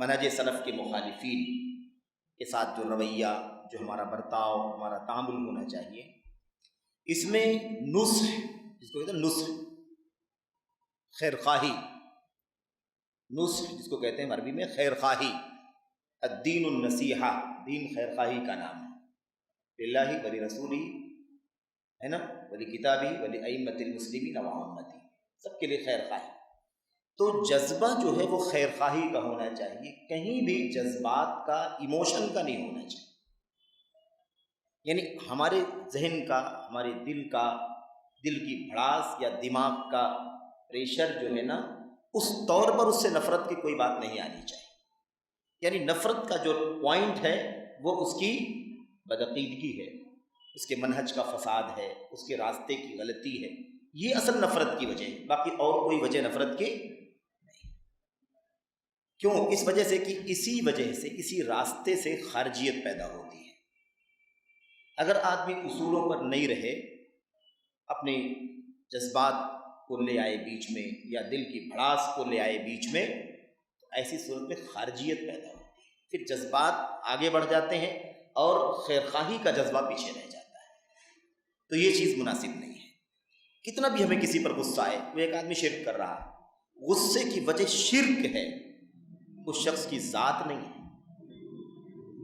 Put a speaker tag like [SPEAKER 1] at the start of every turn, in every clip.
[SPEAKER 1] منہج سلف کے مخالفین کے ساتھ جو رویہ، جو ہمارا برتاؤ، ہمارا تعامل ہونا چاہیے، اس میں نصح، جس کو کہتے ہیں نصح، خیر خواہی، نصح جس کو کہتے ہیں عربی میں خیر خواہی، الدین النصیحہ، دین خیر خواہی کا نام ہے، للہ ولی رسولی، ہے نا، ولی کتابی ولی ائمۃ المسلمین و امتی، سب کے لیے خیر خواہی۔ تو جذبہ جو ہے وہ خیر خواہی کا ہونا چاہیے، کہیں بھی جذبات کا، ایموشن کا نہیں ہونا چاہیے، یعنی ہمارے ذہن کا، ہمارے دل کی بھڑاس یا دماغ کا پریشر جو ہے نا، اس طور پر اس سے نفرت کی کوئی بات نہیں آنی چاہیے، یعنی نفرت کا جو پوائنٹ ہے وہ اس کی بدعقیدگی ہے، اس کے منہج کا فساد ہے، اس کے راستے کی غلطی ہے، یہ اصل نفرت کی وجہ ہے، باقی اور کوئی وجہ نفرت کی نہیں۔ کیوں؟ اس وجہ سے کہ اسی وجہ سے، اسی راستے سے خارجیت پیدا ہوتی ہے۔ اگر آدمی اصولوں پر نہیں رہے، اپنے جذبات کو لے آئے بیچ میں، یا دل کی بھڑاس کو لے آئے بیچ میں، تو ایسی صورت میں خارجیت پیدا ہوتی ہے، پھر جذبات آگے بڑھ جاتے ہیں اور خیر خواہی کا جذبہ پیچھے رہ جاتا ہے، تو یہ چیز مناسب نہیں ہے۔ کتنا بھی ہمیں کسی پر غصہ آئے، وہ ایک آدمی شرک کر رہا ہے، غصے کی وجہ شرک ہے، اس شخص کی ذات نہیں ہے،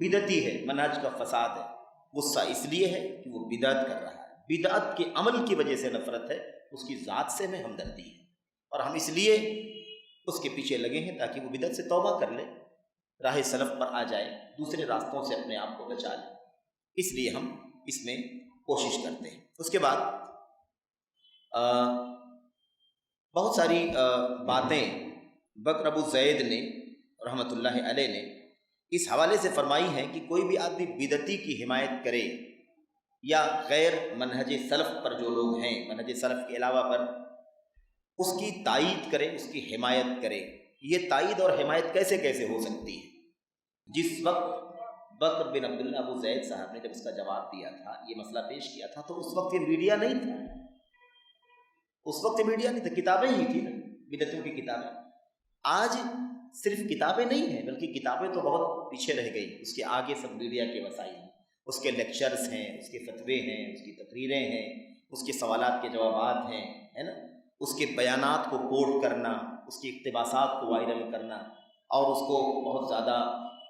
[SPEAKER 1] بدعتی ہے، منہج کا فساد ہے، غصہ اس لیے ہے کہ وہ بدعت کر رہا ہے، بدعت کے عمل کی وجہ سے نفرت ہے، اس کی ذات سے ہمیں ہمدردی ہے، اور ہم اس لیے اس کے پیچھے لگے ہیں تاکہ وہ بدعت سے توبہ کر لے، راہ سلف پر آ جائے، دوسرے راستوں سے اپنے آپ کو بچا لے، اس لیے ہم اس میں کوشش کرتے ہیں۔ اس کے بعد بہت ساری باتیں بکر ابو زید نے رحمۃ اللہ علیہ نے اس حوالے سے فرمائی ہیں کہ کوئی بھی آدمی بدعتی کی حمایت کرے یا غیر منہج سلف پر جو لوگ ہیں، منہج سلف کے علاوہ پر، اس کی تائید کرے، اس کی حمایت کرے۔ یہ تائید اور حمایت کیسے کیسے ہو سکتی ہے؟ جس وقت بکر بن عبداللہ ابو زید صاحب نے جب اس کا جواب دیا تھا، یہ مسئلہ پیش کیا تھا، تو اس وقت یہ میڈیا نہیں تھا، اس وقت میڈیا نہیں تھا، کتابیں ہی تھیں نا، بدعتوں کی کتابیں۔ آج صرف کتابیں نہیں ہیں، بلکہ کتابیں تو بہت پیچھے رہ گئی، اس کے آگے سب میڈیا کے وسائل ہیں، اس کے لیکچرز ہیں، اس کے فتوے ہیں، اس کی تقریریں ہیں، اس کے سوالات کے جوابات ہیں، ہے نا، اس کے بیانات کو کوٹ کرنا، اس کی اقتباسات کو وائرل کرنا، اور اس کو بہت زیادہ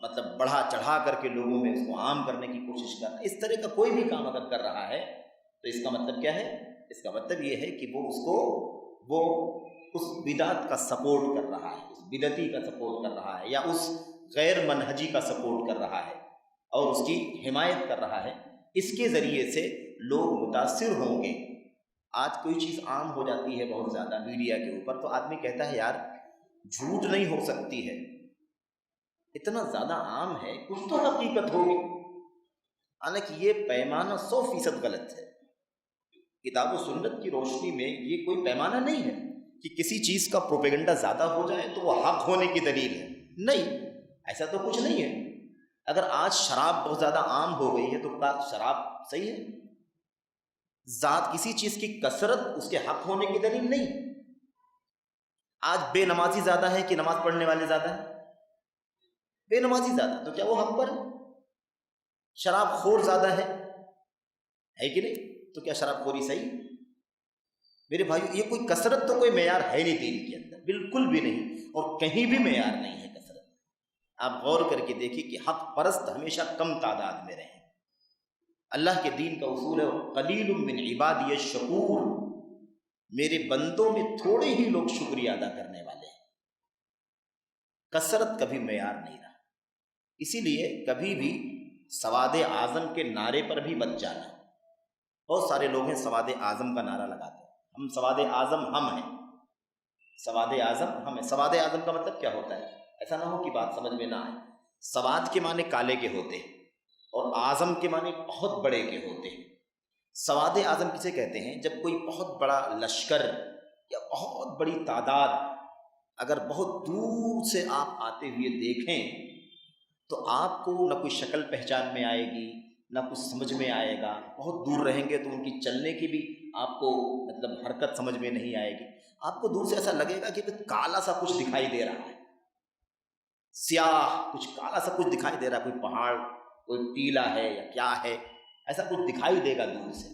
[SPEAKER 1] مطلب بڑھا چڑھا کر کے لوگوں میں اس کو عام کرنے کی کوشش کرنا۔ اس طرح کا کوئی بھی کام اگر کر رہا ہے تو اس کا مطلب کیا ہے؟ اس کا مطلب یہ ہے کہ وہ اس بدعت کا سپورٹ کر رہا ہے، اس بدعتی کا سپورٹ کر رہا ہے، یا اس غیر منہجی کا سپورٹ کر رہا ہے اور اس کی حمایت کر رہا ہے۔ اس کے ذریعے سے لوگ متاثر ہوں گے۔ آج کوئی چیز عام ہو جاتی ہے بہت زیادہ میڈیا کے اوپر، تو آدمی کہتا ہے یار جھوٹ نہیں ہو سکتی ہے، اتنا زیادہ عام ہے، کچھ تو حقیقت ہوگی، حالانکہ یہ پیمانہ 100% غلط ہے۔ کتاب و سنت کی روشنی میں یہ کوئی پیمانہ نہیں ہے کہ کسی چیز کا پروپیگنڈا زیادہ ہو جائے تو وہ حق ہونے کی دلیل ہے، نہیں، ایسا تو کچھ نہیں ہے۔ اگر آج شراب بہت زیادہ عام ہو گئی ہے تو کیا شراب صحیح ہے؟ ذات کسی چیز کی کثرت اس کے حق ہونے کی دلیل نہیں۔ آج بے نمازی زیادہ ہے کہ نماز پڑھنے والے زیادہ ہیں؟ بے نمازی زیادہ، تو کیا وہ حق پر ہے؟ شراب خور زیادہ ہے کہ نہیں؟ تو کیا شراب خوری صحیح؟ میرے بھائیو، یہ کوئی کثرت تو کوئی معیار ہے نہیں دین کے اندر، بالکل بھی نہیں، اور کہیں بھی معیار نہیں ہے کثرت۔ آپ غور کر کے دیکھیں کہ حق پرست ہمیشہ کم تعداد میں رہیں۔ اللہ کے دین کا اصول ہے قلیل من عبادی الشکور، میرے بندوں میں تھوڑے ہی لوگ شکریہ ادا کرنے والے ہیں، کثرت کبھی معیار نہیں رہا۔ اسی لیے کبھی بھی سواد اعظم کے نعرے پر بھی بچ جانا۔ بہت سارے لوگ ہیں سواد اعظم کا نعرہ لگاتے ہیں، ہم سواد اعظم ہم ہیں، سواد اعظم ہم ہیں۔ سواد اعظم کا مطلب کیا ہوتا ہے؟ ایسا نہ ہو کہ بات سمجھ میں نہ آئے۔ سواد کے معنی کالے کے ہوتے ہیں، اور اعظم کے معنی بہت بڑے کے ہوتے ہیں۔ سواد اعظم کسے کہتے ہیں؟ جب کوئی بہت بڑا لشکر یا بہت بڑی تعداد اگر بہت دور سے آپ آتے ہوئے دیکھیں تو آپ کو نہ کوئی شکل پہچان میں آئے گی، نہ کچھ سمجھ میں آئے گا۔ بہت دور رہیں گے تو ان کی چلنے کی بھی آپ کو مطلب حرکت سمجھ میں نہیں آئے گی، آپ کو دور سے ایسا لگے گا کہ کالا سا کچھ دکھائی دے رہا ہے۔ سیاہ کچھ کالا سا کچھ دکھائی دے رہا، کوئی پہاڑ، کوئی ٹیلا ہے یا کیا ہے، ایسا کچھ دکھائی دے گا دور سے،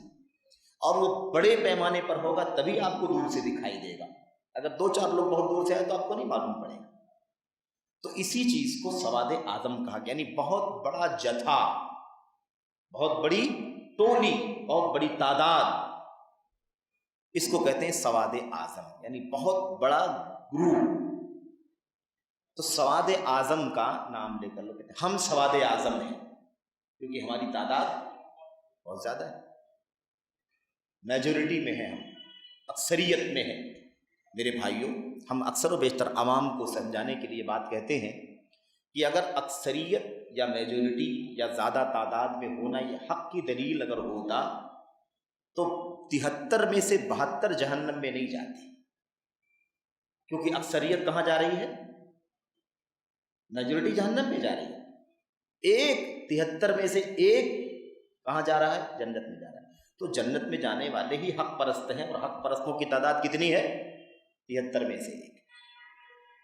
[SPEAKER 1] اور وہ بڑے پیمانے پر ہوگا تبھی آپ کو دور سے دکھائی دے گا، اگر دو چار لوگ بہت دور سے آئے تو آپ کو نہیں معلوم پڑے گا۔ تو اسی چیز کو سواد اعظم کہا گیا، یعنی بہت بڑا جتھا، بہت بڑی ٹولی، بہت بڑی تعداد، اس کو کہتے ہیں سواد اعظم، یعنی بہت بڑا گروپ۔ تو سواد اعظم کا نام لے کر لوگ کہتے ہیں ہم سواد اعظم ہیں، کیونکہ ہماری تعداد بہت زیادہ ہے، میجورٹی میں ہے، ہم اکثریت میں ہیں۔ میرے بھائیوں، ہم اکثر و بیشتر عوام کو سمجھانے کے لیے بات کہتے ہیں کہ اگر اکثریت یا میجورٹی یا زیادہ تعداد میں ہونا یہ حق کی دلیل اگر ہوتا تو 73 میں سے 72 جہنم میں نہیں جاتی، کیونکہ اکثریت کہاں جا رہی ہے؟ میجورٹی جہنم میں جا رہی ہے، ایک 73 میں سے ایک کہاں جا رہا ہے؟ جنت میں جا رہا ہے۔ تو جنت میں جانے والے ہی حق پرست ہیں، اور حق پرستوں کی تعداد کتنی ہے؟ 73 میں سے ایک۔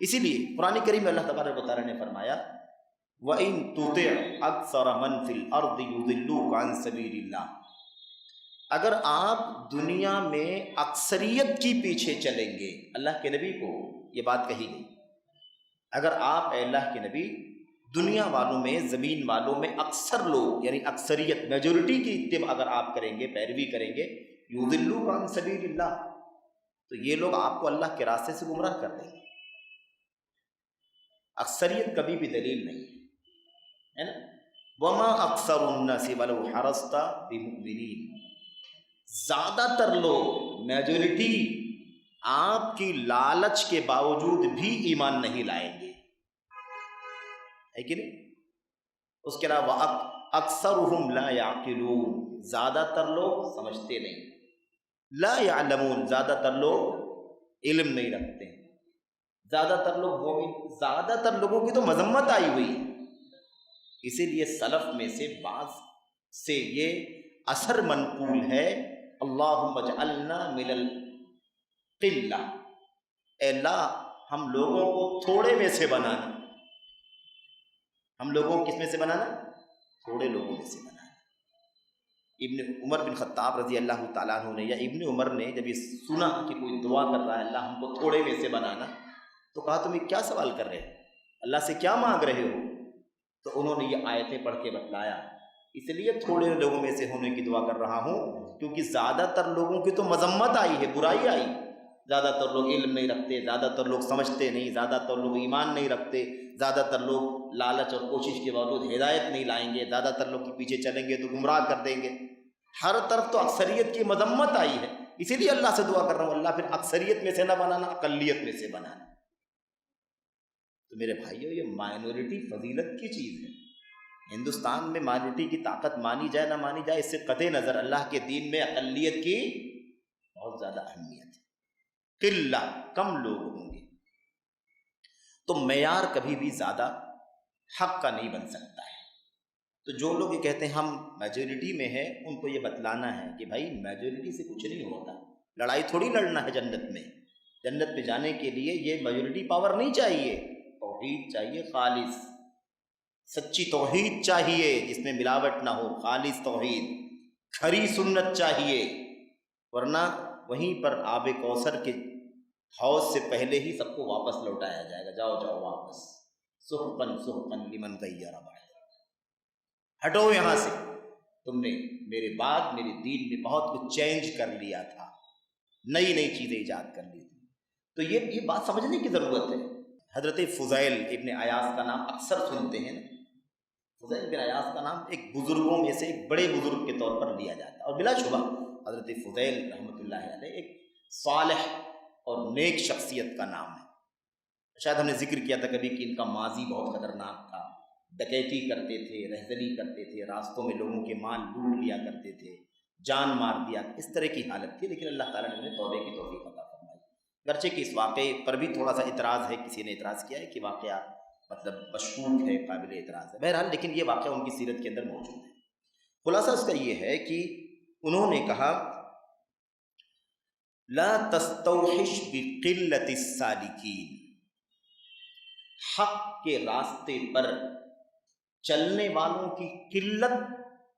[SPEAKER 1] اسی لیے قرآن کریم میں اللہ تبارک و تعالیٰ نے فرمایا وَإِن تُطِعْ أَكْثَرَ مَنْ فِي الْأَرْضِ يُضِلُّوكَ عَنْ سَبِيلِ اللَّهِ، اگر آپ دنیا میں اکثریت کی پیچھے چلیں گے، اللہ کے نبی کو یہ بات کہی گئی، اگر آپ اے اللہ کے نبی دنیا والوں میں، زمین والوں میں اکثر لوگ یعنی اکثریت میجورٹی کی اتباع اگر آپ کریں گے، پیروی کریں گے، یضلوک عن سبیل اللہ، تو یہ لوگ آپ کو اللہ کے راستے سے گمراہ کر دیں گے۔ اکثریت کبھی بھی دلیل نہیں ہے نا، وما اکثر الناس ولو حرصت بمؤمنین، زیادہ تر لوگ، میجورٹی، آپ کی لالچ کے باوجود بھی ایمان نہیں لائیں گے، ہے کہ نہیں؟ اس کے علاوہ اکثرهم لا یعقلون، زیادہ تر لوگ سمجھتے نہیں، لا یعلمون، زیادہ تر لوگ علم نہیں رکھتے ہیں، زیادہ تر لوگ مومن، زیادہ تر لوگوں کی تو مذمت آئی ہوئی ہے۔ اسی لیے سلف میں سے بعض سے یہ اثر منقول ہے، اللہم اجعلنا من القلہ، اے اللہ ہم لوگوں کو تھوڑے میں سے بنانا، ہم لوگوں کو کس میں سے بنانا؟ تھوڑے لوگوں میں سے بنانا۔ ابن عمر بن خطاب رضی اللہ تعالیٰ عنہ نے، یا ابن عمر نے جب یہ سنا کہ کوئی دعا کر رہا ہے اللہ ہم کو تھوڑے میں سے بنانا، تو کہا تم یہ کیا سوال کر رہے ہو، اللہ سے کیا مانگ رہے ہو؟ تو انہوں نے یہ آیتیں پڑھ کے بتلایا، اس لیے تھوڑے لوگوں میں سے ہونے کی دعا کر رہا ہوں کیونکہ زیادہ تر لوگوں کی تو مذمت آئی ہے، برائی آئی، زیادہ تر لوگ علم نہیں رکھتے، زیادہ تر لوگ سمجھتے نہیں، زیادہ تر لوگ ایمان نہیں رکھتے، زیادہ تر لوگ لالچ اور کوشش کے باوجود ہدایت نہیں لائیں گے، زیادہ تر لوگ کے پیچھے چلیں گے تو گمراہ کر دیں گے۔ ہر طرف تو اکثریت کی مذمت آئی ہے، اسی لیے اللہ سے دعا کر رہا ہوں اللہ پھر اکثریت میں سے نہ بنانا، اقلیت میں سے بنانا۔ تو میرے بھائیو، یہ مائنورٹی فضیلت کی چیز ہے، ہندوستان میں مائنورٹی کی طاقت مانی جائے نہ مانی جائے، اس سے قطع نظر اللہ کے دین میں اقلیت کی بہت زیادہ اہمیت ہے۔ قلہ، کم لوگ ہوں گے، تو معیار کبھی بھی زیادہ حق کا نہیں بن سکتا ہے۔ تو جو لوگ یہ کہتے ہیں ہم میجورٹی میں ہیں، ان کو یہ بتلانا ہے کہ بھائی میجورٹی سے کچھ نہیں ہوتا، لڑائی تھوڑی لڑنا ہے جنت میں۔ جنت میں جانے کے لیے یہ میجورٹی پاور نہیں چاہیے، توحید چاہیے، خالص سچی توحید چاہیے جس میں ملاوٹ نہ ہو، خالص توحید، کھری سنت چاہیے، ورنہ وہیں پر آب کوثر کے حوض سے پہلے ہی سب کو واپس لوٹایا جائے گا، جاؤ جاؤ واپس، سحقاً سحقاً لمن غیر بعد، ہٹو یہاں سے، تم نے میرے بعد میرے دین میں بہت کچھ چینج کر لیا تھا، نئی نئی چیزیں ایجاد کر لی تھی۔ تو یہ بات سمجھنے کی ضرورت ہے۔ حضرت فضیل ابن عیاض کا نام اکثر سنتے ہیں، فضیل بن عیاض کا نام ایک بزرگوں میں سے ایک بڑے بزرگ کے طور پر لیا جاتا ہے، اور بلا شبہ حضرت فضیل رحمۃ اللہ علیہ ایک صالح اور نیک شخصیت کا نام ہے۔ شاید ہم نے ذکر کیا تھا کبھی کہ ان کا ماضی بہت خطرناک تھا، ڈکیتی کرتے تھے، رہزنی کرتے تھے، راستوں میں لوگوں کے مال لوٹ لیا کرتے تھے، جان مار دیا، اس طرح کی حالت تھی، لیکن اللہ تعالیٰ نے انہیں توبے کی توفیق عطا فرمائی۔ گرچہ کہ اس واقعے پر بھی تھوڑا سا اعتراض ہے، کسی نے اعتراض کیا ہے کہ واقعہ مطلب مشکوک ہے، قابل اعتراض ہے، بہرحال لیکن یہ واقعہ ان کی سیرت کے اندر موجود ہے۔ خلاصہ اس کا یہ ہے کہ انہوں نے کہا لا تستوحش بقلت السالکین، حق کے راستے پر چلنے والوں کی قلت،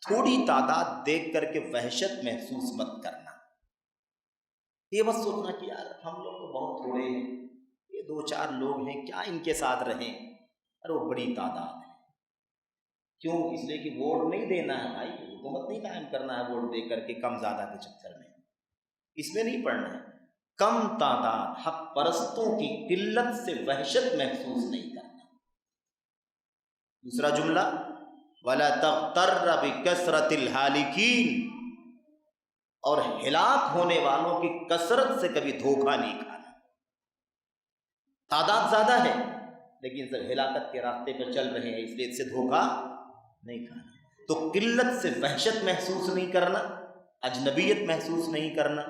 [SPEAKER 1] تھوڑی تعداد دیکھ کر کے وحشت محسوس مت کرنا. یہ بس سوچنا کہ یار ہم لوگ تو بہت تھوڑے ہیں، یہ 2-4 لوگ ہیں، کیا ان کے ساتھ رہیں، اور وہ بڑی تعداد ہے. کیوں؟ اس لیے کہ ووٹ نہیں دینا ہے بھائی، حکومت نہیں قائم کرنا ہے ووٹ دے کر کے کم زیادہ کے چکر میں، اس میں نہیں پڑنا ہے. کم تعداد حق پرستوں کی قلت سے وحشت محسوس نہیں کرنا. دوسرا جملہ وَلَا تَغْتَرَّ بِكَثْرَةِ الْهَالِكِينَ، اور ہلاک ہونے والوں کی کثرت سے کبھی دھوکہ نہیں کھانا. تعداد زیادہ ہے لیکن سب ہلاکت کے راستے پر چل رہے ہیں، اس لیے اس سے دھوکہ نہیں کھانا. تو قلت سے وحشت محسوس نہیں کرنا، اجنبیت محسوس نہیں کرنا،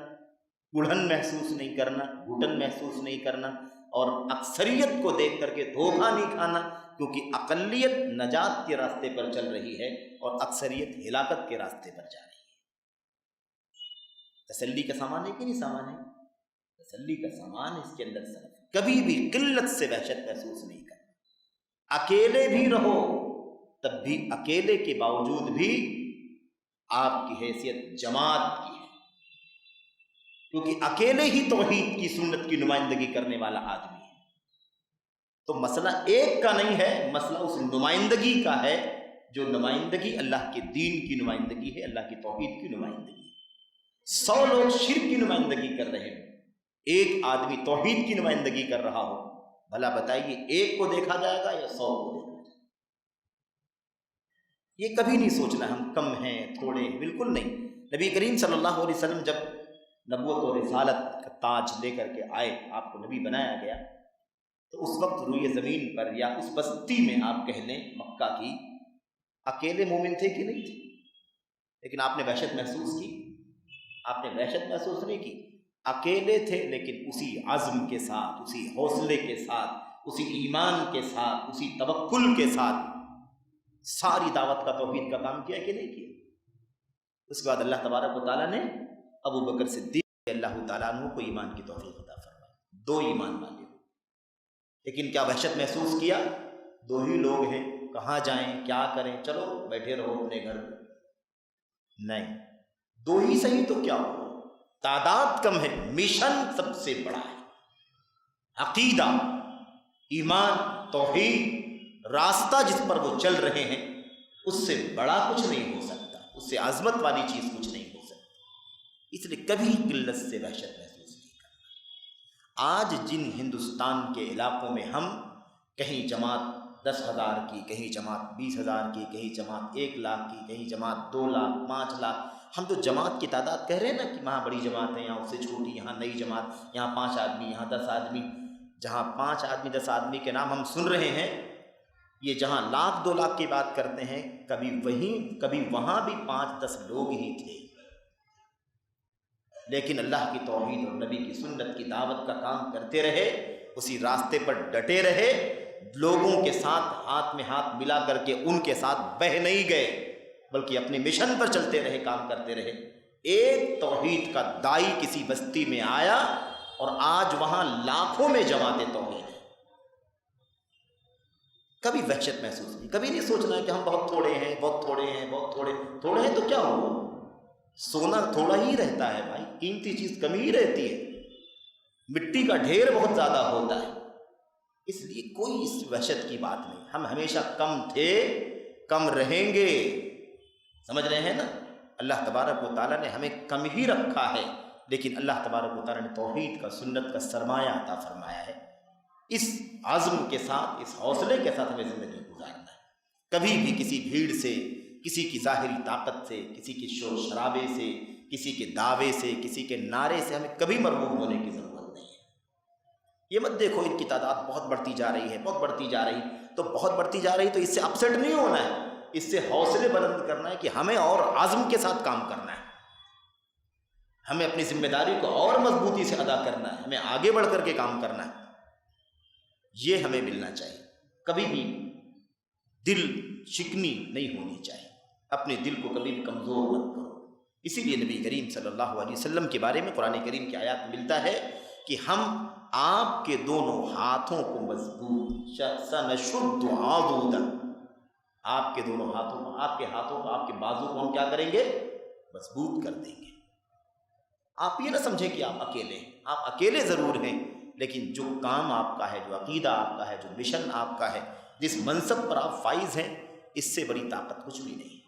[SPEAKER 1] بڑھن محسوس نہیں کرنا، گھٹن محسوس نہیں کرنا، اور اکثریت کو دیکھ کر کے دھوکہ نہیں کھانا، کیونکہ اقلیت نجات کے راستے پر چل رہی ہے اور اکثریت ہلاکت کے راستے پر جا رہی ہے. تسلی کا سامان ہے کہ نہیں سامان ہے؟ تسلی کا سامان اس کے اندر صرف کبھی بھی قلت سے وحشت محسوس نہیں کرنا. اکیلے بھی رہو تب بھی اکیلے کے باوجود بھی آپ کی حیثیت جماعت کی ہے، کیونکہ اکیلے ہی توحید کی سنت کی نمائندگی کرنے والا آدمی ہے. تو مسئلہ ایک کا نہیں ہے، مسئلہ اس نمائندگی کا ہے، جو نمائندگی اللہ کے دین کی نمائندگی ہے، اللہ کی توحید کی نمائندگی ہے. 100 لوگ شرک کی نمائندگی کر رہے ہیں، ایک آدمی توحید کی نمائندگی کر رہا ہو، بھلا بتائیے ایک کو دیکھا جائے گا یا 100 کو دیکھا جائے گا؟ یہ کبھی نہیں سوچنا ہم کم ہیں، تھوڑے ہیں، بالکل نہیں. نبی کریم صلی اللہ علیہ وسلم جب نبوت و رسالت کا تاج لے کر کے آئے، آپ کو نبی بنایا گیا، تو اس وقت روئے زمین پر یا اس بستی میں آپ کہہ لیں مکہ کی، اکیلے مومن تھے کہ نہیں تھے؟ لیکن آپ نے وحشت محسوس کی؟ آپ نے وحشت محسوس نہیں کی. اکیلے تھے لیکن اسی عزم کے ساتھ، اسی حوصلے کے ساتھ، اسی ایمان کے ساتھ، اسی توکل کے ساتھ ساری دعوت کا توحید کا کام کیا کہ نہیں کیا؟ اس کے بعد اللہ تبارک و تعالیٰ نے ابو بکر صدیق اللہ تعالیٰ عنہ کو ایمان کی توفیق عطا فرمائی، 2 ایمان والے. لیکن کیا وحشت محسوس کیا؟ 2 ہی لوگ ہیں، کہاں جائیں، کیا کریں، چلو بیٹھے رہو اپنے گھر میں. نہیں، 2 ہی صحیح تو کیا ہو، تعداد کم ہے، مشن سب سے بڑا ہے. عقیدہ، ایمان، توحید، راستہ جس پر وہ چل رہے ہیں، اس سے بڑا کچھ نہیں ہو سکتا، اس سے عظمت والی چیز کچھ نہیں ہو سکتی. اس لیے کبھی قلت سے وحشت محسوس نہیں کرنا. آج جن ہندوستان کے علاقوں میں ہم کہیں جماعت 10,000 کی، کہیں جماعت 20,000 کی، کہیں جماعت 1 لاکھ کی، کہیں جماعت 2 لاکھ 5 لاکھ، ہم تو جماعت کی تعداد کہہ رہے ہیں نا کہ وہاں بڑی جماعت ہے، یہاں اس سے چھوٹی، یہاں نئی جماعت، یہاں 5 آدمی، یہاں 10 آدمی. جہاں 5 آدمی 10 آدمی کے نام ہم سن رہے ہیں، یہ جہاں 1,00,000 2 لاکھ کی بات کرتے ہیں، کبھی وہاں بھی 5-10 لوگ ہی تھے. لیکن اللہ کی توحید اور نبی کی سنت کی دعوت کا کام کرتے رہے، اسی راستے پر ڈٹے رہے، لوگوں کے ساتھ ہاتھ میں ہاتھ ملا کر کے ان کے ساتھ بہہ نہیں گئے، بلکہ اپنے مشن پر چلتے رہے، کام کرتے رہے. ایک توحید کا دائی کسی بستی میں آیا اور آج وہاں لاکھوں میں جماعت توحید ہے. کبھی وحشت محسوس نہیں، کبھی نہیں سوچنا ہے کہ ہم بہت تھوڑے ہیں، بہت تھوڑے ہیں، بہت تھوڑے ہیں تو کیا ہوا، سونا تھوڑا ہی رہتا ہے بھائی، قیمتی چیز کم ہی رہتی ہے، مٹی کا ڈھیر بہت زیادہ ہوتا ہے. اس لیے کوئی اس وحشت کی بات نہیں، ہم ہمیشہ کم تھے، کم رہیں گے. سمجھ رہے ہیں نا؟ اللہ تبارک و تعالیٰ نے ہمیں کم ہی رکھا ہے، لیکن اللہ تبارک و تعالیٰ نے توحید کا، سنت کا سرمایہ عطا فرمایا ہے. اس عزم کے ساتھ، اس حوصلے کے ساتھ ہمیں زندگی گزارنا ہے. کبھی بھی کسی بھیڑ سے، کسی کی ظاہری طاقت سے، کسی کی شور شرابے سے، کسی کے دعوے سے، کسی کے نعرے سے ہمیں کبھی مرغوب ہونے کی ضرورت نہیں ہے. یہ مت دیکھو ان کی تعداد بہت بڑھتی جا رہی ہے، بہت بڑھتی جا رہی، تو بہت بڑھتی جا رہی تو اس سے اپسیٹ نہیں ہونا ہے، اس سے حوصلے بلند کرنا ہے کہ ہمیں اور عزم کے ساتھ کام کرنا ہے، ہمیں اپنی ذمہ داری کو اور مضبوطی سے ادا کرنا ہے، ہمیں آگے بڑھ کر کے کام کرنا ہے. یہ ہمیں ملنا چاہیے. کبھی بھی دل شکنی نہیں ہونی چاہیے، اپنے دل کو کبھی بھی کمزور مت کرو. اسی لیے نبی کریم صلی اللہ علیہ وسلم کے بارے میں قرآن کریم کی آیات میں ملتا ہے کہ ہم آپ کے دونوں ہاتھوں کو مضبوط سنشد عضودا، آپ کے دونوں ہاتھوں کو، آپ کے ہاتھوں کو، آپ کے بازو کو ہم کیا کریں گے؟ مضبوط کر دیں گے۔ آپ یہ نہ سمجھیں کہ آپ اکیلے ہیں، آپ اکیلے ضرور ہیں، لیکن جو کام آپ کا ہے، جو عقیدہ آپ کا ہے، جو مشن آپ کا ہے، جس منصب پر آپ فائز ہیں، اس سے بڑی طاقت کچھ بھی نہیں۔